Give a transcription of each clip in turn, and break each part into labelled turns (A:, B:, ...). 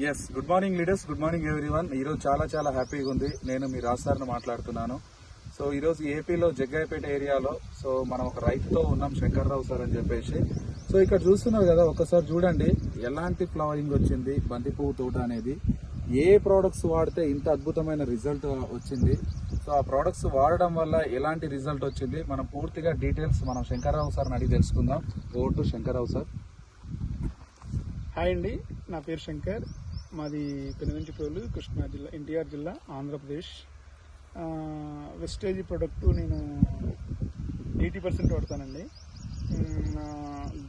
A: Yes, good morning leaders, good morning everyone. ఈరోజు చాలా హ్యాపీగా ఉంది. నేను మీ రాజసార్ని మాట్లాడుతున్నాను. సో ఈరోజు ఏపీలో జగ్గాయపేట ఏరియాలో సో మనం ఒక రైతుతో ఉన్నాం, శంకర్రావు సార్ అని చెప్పేసి. సో ఇక్కడ చూస్తున్నారు కదా, ఒకసారి చూడండి ఎలాంటి ఫ్లవరింగ్ వచ్చింది బంతి పువ్వు తోట అనేది. ఏ ప్రోడక్ట్స్ వాడితే ఇంత అద్భుతమైన రిజల్ట్ వచ్చింది, సో ఆ ప్రోడక్ట్స్ వాడడం వల్ల ఎలాంటి రిజల్ట్ వచ్చింది, మనం పూర్తిగా డీటెయిల్స్ మనం శంకర్రావు సార్ని అడిగి తెలుసుకుందాం. Over to Shankarrao sir.
B: Hi అండి, నా పేరు శంకర్. మాది పెనుగంచిప్రోలు, కృష్ణా జిల్లా, ఎన్టీఆర్ జిల్లా, ఆంధ్రప్రదేశ్. వెస్టేజ్ ప్రొడక్ట్ నేను 80% వాడతానండి.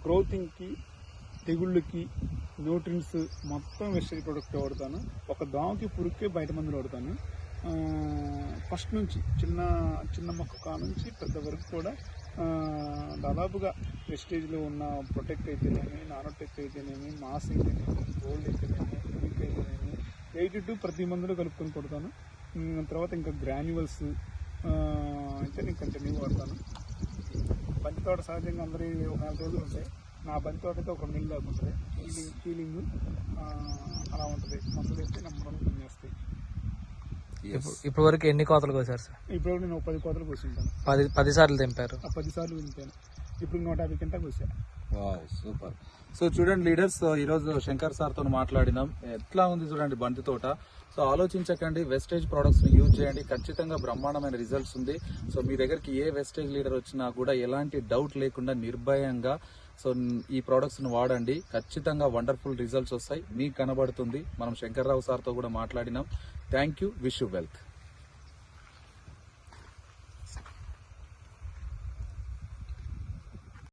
B: గ్రోతింగ్కి, తెగుళ్ళకి, న్యూట్రిన్స్ మొత్తం వెస్టేజ్ ప్రొడక్ట్ వాడతాను. ఒక దోమకి, పురుగుకి బయట మందులు వాడతాను. ఫస్ట్ నుంచి చిన్న మొక్క కా నుంచి పెద్ద వరకు కూడా దాదాపుగా వెస్టేజ్లో ఉన్న ప్రొటెక్ట్ అయితేనేమి, నానోటెక్ అయితేనేమి, మాస్ అయితేనేమి, గోల్డ్ అయితేనేమి, యూనిక్ అయితేనేమి 82 ప్రతి మందులో కలుపుకొని కొడతాను. తర్వాత ఇంకా గ్రాన్యువల్స్ అయితే నేను కంటిన్యూ వాడతాను. బంతి తోట సహజంగా అందరి ఒక 4 రోజులు ఉంటాయి. నా బంతి తోట అయితే ఒక నెల దాకా ఉంటుంది. హీలింగ్ అలా ఉంటుంది. మందులు అయితే నమ్మకం పనిచేస్తాయి.
C: ఇప్పుడు వరకు ఎన్ని కోతలు కోసారు సార్?
B: ఇప్పుడు నేను 10 కోతలు కోసింటాను.
C: 10 సార్లు తెంపారు.
B: 10 సార్లు తింటాను. ఇప్పుడు 150 గంటలు కోసా.
A: సూపర్. సో చూడండి లీడర్స్, ఈరోజు శంకర్ సార్తో మాట్లాడినాం. ఎట్లా ఉంది చూడండి బంతి తోట. సో ఆలోచించకండి, వెస్టేజ్ ప్రొడక్ట్స్ ని యూజ్ చేయండి, ఖచ్చితంగా బ్రహ్మాండమైన రిజల్ట్స్ ఉంది. సో మీ దగ్గరికి ఏ వెస్టేజ్ లీడర్ వచ్చినా కూడా ఎలాంటి డౌట్ లేకుండా నిర్భయంగా సో ఈ ప్రొడక్ట్స్ ని వాడండి. ఖచ్చితంగా వండర్ఫుల్ రిజల్ట్స్ వస్తాయి, మీకు కనబడుతుంది. మనం శంకర్రావు సార్తో కూడా మాట్లాడినాం. Thank you, wish you wealth.